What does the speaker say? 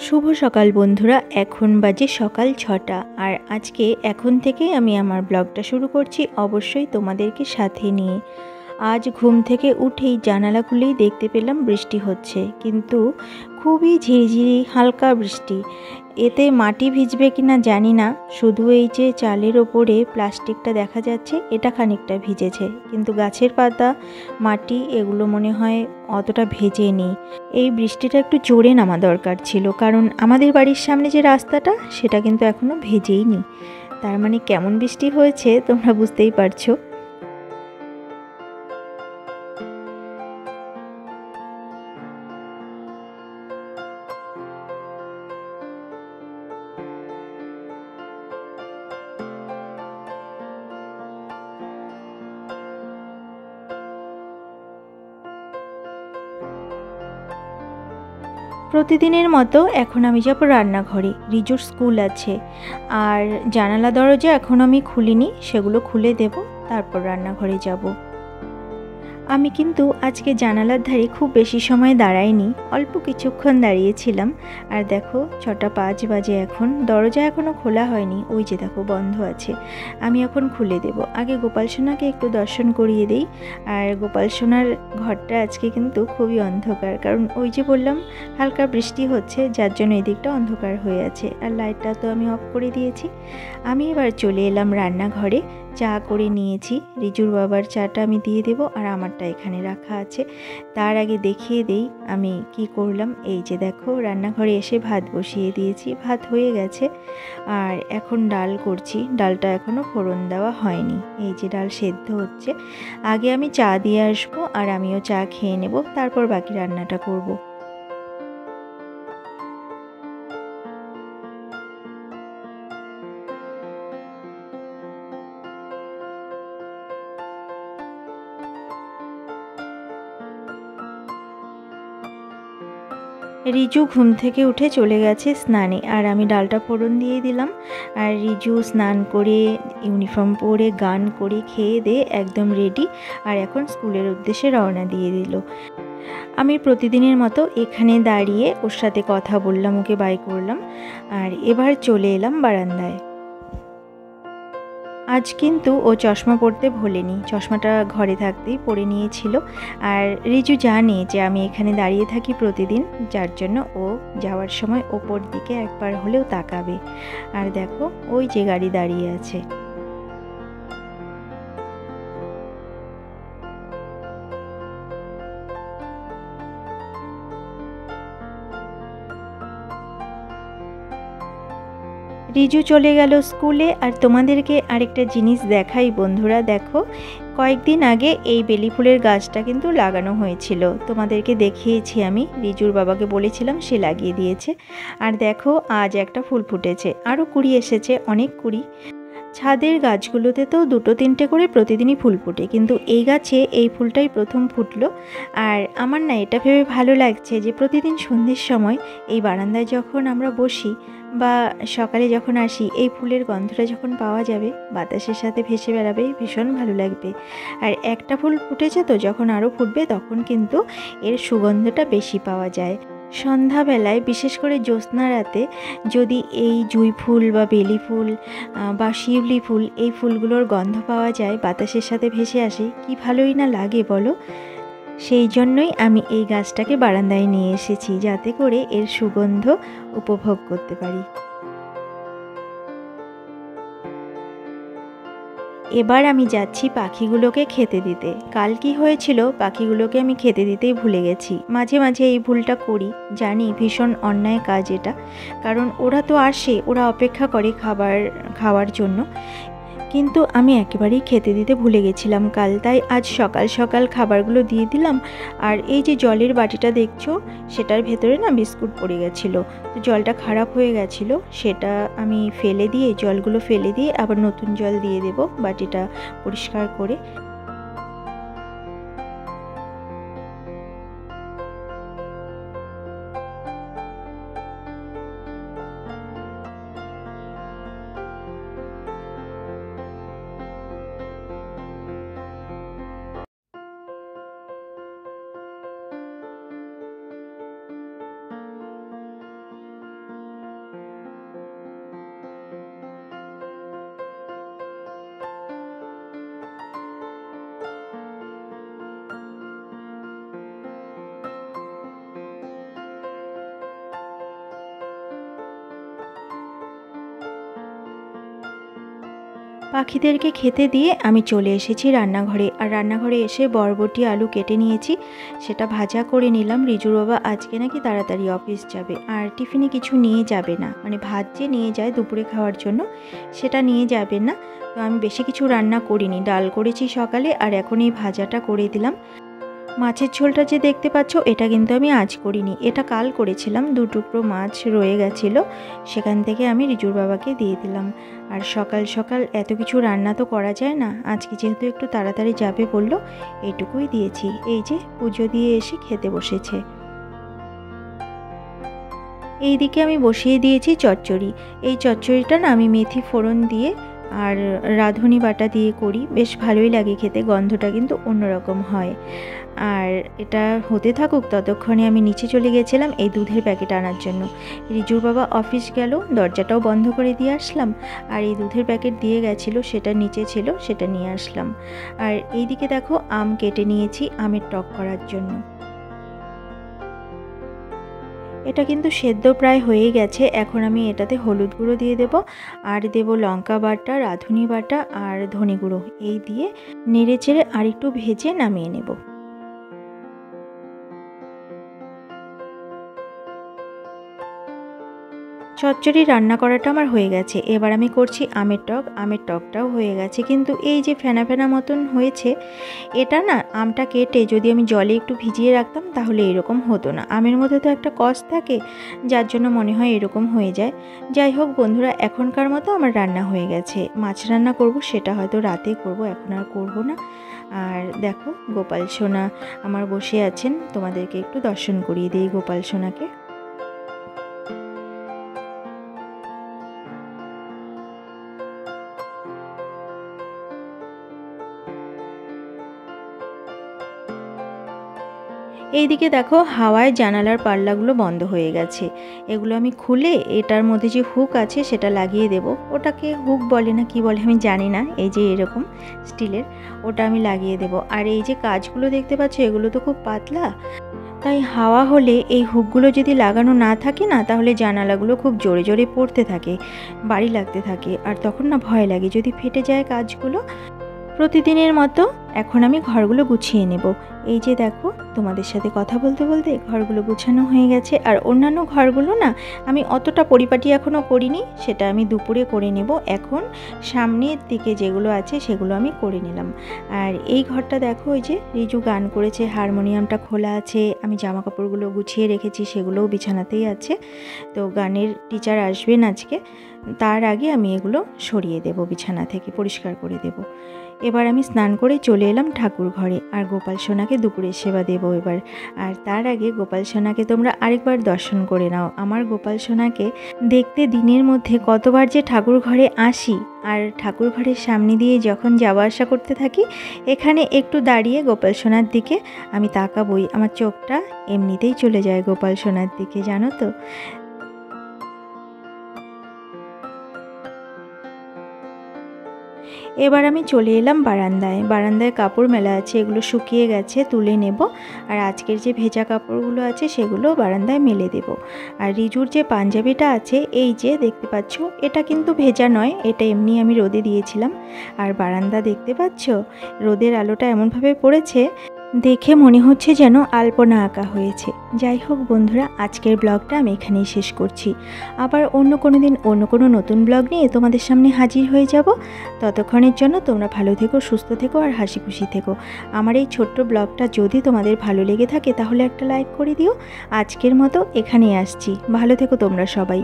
শুভ সকাল বন্ধুরা। এখন বাজে সকাল ৬টা আর আজকে এখন থেকেই আমি আমার ব্লগটা শুরু করছি, অবশ্যই তোমাদেরকে সাথে নিয়ে। আজ ঘুম থেকে উঠেই জানালা খুলেই দেখতে পেলাম বৃষ্টি হচ্ছে, কিন্তু খুবই ঝিরিঝিরি হালকা বৃষ্টি। এতে মাটি ভিজবে কিনা জানি না, শুধু এই যে চালের ওপরে প্লাস্টিকটা দেখা যাচ্ছে এটা খানিকটা ভিজেছে, কিন্তু গাছের পাতা, মাটি এগুলো মনে হয় অতটা ভেজেনি। এই বৃষ্টিটা একটু জোরে নামা দরকার ছিল, কারণ আমাদের বাড়ির সামনে যে রাস্তাটা সেটা কিন্তু এখনও ভেজেইনি। তার মানে কেমন বৃষ্টি হয়েছে তোমরা বুঝতেই পারছো। প্রতিদিনের মতো এখন আমি যাব রান্নাঘরে, রিজুর স্কুল আছে। আর জানালা দরজা এখন আমি খুলিনি, সেগুলো খুলে দেব, তারপর রান্নাঘরে যাব। আমি কিন্তু আজকে জানালার ধারে খুব বেশি সময় দাঁড়াইনি, অল্প কিছুক্ষণ দাঁড়িয়েছিলাম। আর দেখো ৬টা ৫ বাজে, এখন দরজা এখনও খোলা হয়নি, ওই যে দেখো বন্ধ আছে। আমি এখন খুলে দেব। আগে গোপাল সোনাকে একটু দর্শন করিয়ে দিই। আর গোপাল সোনার ঘরটা আজকে কিন্তু খুবই অন্ধকার, কারণ ওই যে বললাম হালকা বৃষ্টি হচ্ছে, যার জন্য এদিকটা অন্ধকার হয়ে আছে। আর লাইটটা তো আমি অফ করে দিয়েছি। আমি এবার চলে এলাম রান্নাঘরে, চা করে নিয়েছি। রিজুর বাবার চাটা আমি দিয়ে দেব, আর আমারটা এখানে রাখা আছে। তার আগে দেখিয়ে দেই আমি কি করলাম। এই যে দেখো রান্নাঘরে এসে ভাত বসিয়ে দিয়েছি, ভাত হয়ে গেছে। আর এখন ডাল করছি, ডালটা এখনও ফোড়ন দেওয়া হয়নি। এই যে ডাল সেদ্ধ হচ্ছে। আগে আমি চা দিয়ে আসবো, আর আমিও চা খেয়ে নেব, তারপর বাকি রান্নাটা করব। রিজু ঘুম থেকে উঠে চলে গেছে স্নানে, আর আমি ডালটা ফোড়ন দিয়ে দিলাম। আর রিজু স্নান করে, ইউনিফর্ম পরে, গান করে, খেয়ে দিয়ে একদম রেডি, আর এখন স্কুলের উদ্দেশ্যে রওনা দিয়ে দিল। আমি প্রতিদিনের মতো এখানে দাঁড়িয়ে ওর সাথে কথা বললাম, ওকে বাই করলাম, আর এবার চলে এলাম বারান্দায়। আজ কিন্তু ও চশমা পরতে ভোলেনি, চশমাটা ঘরে থাকতেই পরে নিয়েছিল। আর রিজু জানে যে আমি এখানে দাঁড়িয়ে থাকি প্রতিদিন, যার জন্য ও যাওয়ার সময় ওপর দিকে একবার হলেও তাকাবে। আর দেখো ওই যে গাড়ি দাঁড়িয়ে আছে। রিজু চলে গেল স্কুলে। আর তোমাদেরকে আরেকটা জিনিস দেখাই বন্ধুরা, দেখো কয়েকদিন আগে এই বেলি ফুলের গাছটা কিন্তু লাগানো হয়েছিল, তোমাদেরকে দেখিয়েছি আমি। রিজুর বাবাকে বলেছিলাম, সে লাগিয়ে দিয়েছে। আর দেখো আজ একটা ফুল ফুটেছে, আরও কুড়ি এসেছে, অনেক কুড়ি। ছাদের গাছগুলোতে তো ২-৩টে করে প্রতিদিনই ফুল ফোটে, কিন্তু এই গাছে এই ফুলটাই প্রথম ফুটলো। আর আমার না এটা ভেবে ভালো লাগছে যে প্রতিদিন সন্ধ্যের সময় এই বারান্দায় যখন আমরা বসি বা সকালে যখন আসি, এই ফুলের গন্ধটা যখন পাওয়া যাবে, বাতাসের সাথে ভেসে বেড়াবে, ভীষণ ভালো লাগবে। আর একটা ফুল ফুটেছে তো, যখন আরও ফুটবে তখন কিন্তু এর সুগন্ধটা বেশি পাওয়া যায়। সন্ধ্যাবেলায়, বিশেষ করে জ্যোৎস্না রাতে, যদি এই জুঁই ফুল বা বেলি ফুল বা শিউলি ফুল, এই ফুলগুলোর গন্ধ পাওয়া যায়, বাতাসের সাথে ভেসে আসে, কি ভালোই না লাগে বলো। সেই জন্যই আমি এই গাছটাকে বারান্দায় নিয়ে এসেছি, যাতে করে এর সুগন্ধ উপভোগ করতে পারি। এবার আমি যাচ্ছি পাখিগুলোকে খেতে দিতে। কাল কি হয়েছিল, পাখিগুলোকে আমি খেতে দিতেই ভুলে গেছি। মাঝে মাঝে এই ভুলটা করি, জানি ভীষণ অন্যায় কাজ এটা, কারণ ওরা তো আসে, ওরা অপেক্ষা করে খাবার খাওয়ার জন্য, কিন্তু আমি একেবারেই খেতে দিতে ভুলে গেছিলাম কাল। তাই আজ সকাল সকাল খাবারগুলো দিয়ে দিলাম। আর এই যে জলের বাটিটা দেখছো, সেটার ভেতরে না বিস্কুট পড়ে গেছিলো, তো জলটা খারাপ হয়ে গেছিলো, সেটা আমি ফেলে দিয়ে, জলগুলো ফেলে দিয়ে আবার নতুন জল দিয়ে দেব বাটিটা পরিষ্কার করে। পাখিদেরকে খেতে দিয়ে আমি চলে এসেছি রান্নাঘরে। আর রান্নাঘরে এসে বরবটি আলু কেটে নিয়েছি, সেটা ভাজা করে নিলাম। রিজুর বাবা আজকে নাকি তাড়াতাড়ি অফিস যাবে, আর টিফিনে কিছু নিয়ে যাবে না, মানে ভাত যে নিয়ে যায় দুপুরে খাওয়ার জন্য সেটা নিয়ে যাবে না। তো আমি বেশি কিছু রান্না করিনি, ডাল করেছি সকালে আর এখন এই ভাজাটা করে দিলাম। মাছের ঝোলটা যে দেখতে পাচ্ছ এটা কিন্তু আমি আজ করিনি, এটা কাল করেছিলাম। 2 টুকরো মাছ রয়ে গেছিলো, সেখান থেকে আমি রিজুর বাবাকে দিয়ে দিলাম। আর সকাল সকাল এত কিছু রান্না তো করা যায় না, আজকে যেহেতু একটু তাড়াতাড়ি যাবে বললো, এইটুকুই দিয়েছি। এই যে পুজো দিয়ে এসে খেতে বসেছে। এইদিকে আমি বসিয়ে দিয়েছি চচ্চড়ি। এই চচ্চড়িটা না আমি মেথি ফোড়ন দিয়ে আর রাঁধুনি বাটা দিয়ে করি, বেশ ভালোই লাগে খেতে, গন্ধটা কিন্তু অন্যরকম হয়। আর এটা হতে থাকুক ততক্ষণে আমি নিচে চলে গেছিলাম এই দুধের প্যাকেট আনার জন্য। রিজুর বাবা অফিস গেল, দরজাটাও বন্ধ করে দিয়ে আসলাম। আর এই দুধের প্যাকেট দিয়ে গেছিলো, সেটা নিচে ছিল, সেটা নিয়ে আসলাম। আর এইদিকে দেখো আম কেটে নিয়েছি আমের টক করার জন্য। এটা কিন্তু সেদ্ধ প্রায় হয়ে গেছে। এখন আমি এটাতে হলুদ গুঁড়ো দিয়ে দেব, আর দেব লঙ্কা বাটা, রাঁধুনি বাটা আর ধনে গুঁড়ো। এই দিয়ে নেড়ে চেড়ে আর একটু ভেজে নামিয়ে নেব। চচ্চড়ি রান্না করাটা আমার হয়ে গেছে। এবার আমি করছি আমের টক। আমের টকটাও হয়ে গেছে, কিন্তু এই যে ফেনা ফেনা মতন হয়েছে, এটা না আমটা কেটে যদি আমি জলে একটু ভিজিয়ে রাখতাম তাহলে এরকম হতো না। আমের মধ্যে তো একটা কষ থাকে, যার জন্য মনে হয় এরকম হয়ে যায়। যাই হোক বন্ধুরা, এখনকার মতো আমার রান্না হয়ে গেছে। মাছ রান্না করব, সেটা হয়তো রাতে করব, এখন আর করব না। আর দেখো গোপাল সোনা আমার বসে আছেন, তোমাদেরকে একটু দর্শন করিয়ে দিই গোপাল সোনাকে। এইদিকে দেখো হাওয়ায় জানালার পাল্লাগুলো বন্ধ হয়ে গেছে, এগুলো আমি খুলে এটার মধ্যে যে হুক আছে সেটা লাগিয়ে দেব। ওটাকে হুক বলে না কি বলে আমি জানি না, এই যে এরকম স্টিলের, ওটা আমি লাগিয়ে দেব। আর এই যে কাজগুলো দেখতে পাচ্ছ এগুলো তো খুব পাতলা, তাই হাওয়া হলে এই হুকগুলো যদি লাগানো না থাকে না, তাহলে জানালাগুলো খুব জোরে জোরে পড়তে থাকে, বাড়ি লাগতে থাকে, আর তখন না ভয় লাগে যদি ফেটে যায় কাজগুলো। প্রতিদিনের মতো এখন আমি ঘরগুলো গুছিয়ে নেব। এই যে দেখো তোমাদের সাথে কথা বলতে বলতে ঘরগুলো গুছানো হয়ে গেছে। আর অন্যান্য ঘরগুলো না আমি অতটা পরিপাটি এখনও করিনি, সেটা আমি দুপুরে করে নেব। এখন সামনের দিকে যেগুলো আছে সেগুলো আমি করে নিলাম। আর এই ঘরটা দেখো, ওই যে রিজু গান করেছে, হারমোনিয়ামটা খোলা আছে, আমি জামা কাপড়গুলো গুছিয়ে রেখেছি, সেগুলোও বিছানাতেই আছে। তো গানের টিচার আসবেন আজকে, তার আগে আমি এগুলো সরিয়ে দেব, বিছানা থেকে পরিষ্কার করে দেব। এবার আমি স্নান করে চলে এলাম ঠাকুর ঘরে, আর গোপাল সোনাকে দুপুরের সেবা দেব এবার। আর তার আগে গোপাল সোনাকে তোমরা আরেকবার দর্শন করে নাও। আমার গোপাল সোনাকে দেখতে দিনের মধ্যে কতবার যে ঠাকুর ঘরে আসি, আর ঠাকুর ঘরের সামনে দিয়ে যখন যাওয়া আসা করতে থাকি, এখানে একটু দাঁড়িয়ে গোপাল সোনার দিকে আমি তাকাবই, আমার চোখটা এমনিতেই চলে যায় গোপাল সোনার দিকে, জানো তো। এবার আমি চলে এলাম বারান্দায়। বারান্দায় কাপড় মেলা আছে, এগুলো শুকিয়ে গেছে, তুলে নেব। আর আজকের যে ভেজা কাপড়গুলো আছে সেগুলো বারান্দায় মেলে দেব। আর রিজুর যে পাঞ্জাবিটা আছে, এই যে দেখতে পাচ্ছ, এটা কিন্তু ভেজা নয়, এটা এমনি আমি রোদে দিয়েছিলাম। আর বারান্দা দেখতে পাচ্ছ, রোদের আলোটা এমনভাবে পড়েছে, দেখে মনে হচ্ছে যেন আলপনা আঁকা হয়েছে। যাই হোক বন্ধুরা, আজকের ব্লগটা আমি এখানেই শেষ করছি। আবার অন্য কোনো দিন অন্য কোনো নতুন ব্লগ নিয়ে তোমাদের সামনে হাজির হয়ে যাব। ততক্ষণের জন্য তোমরা ভালো থেকো, সুস্থ থেকো আর হাসি খুশি থেকো। আমার এই ছোট্ট ব্লগটা যদি তোমাদের ভালো লেগে থাকে তাহলে একটা লাইক করে দিও। আজকের মতো এখানেই আসছি, ভালো থেকো তোমরা সবাই।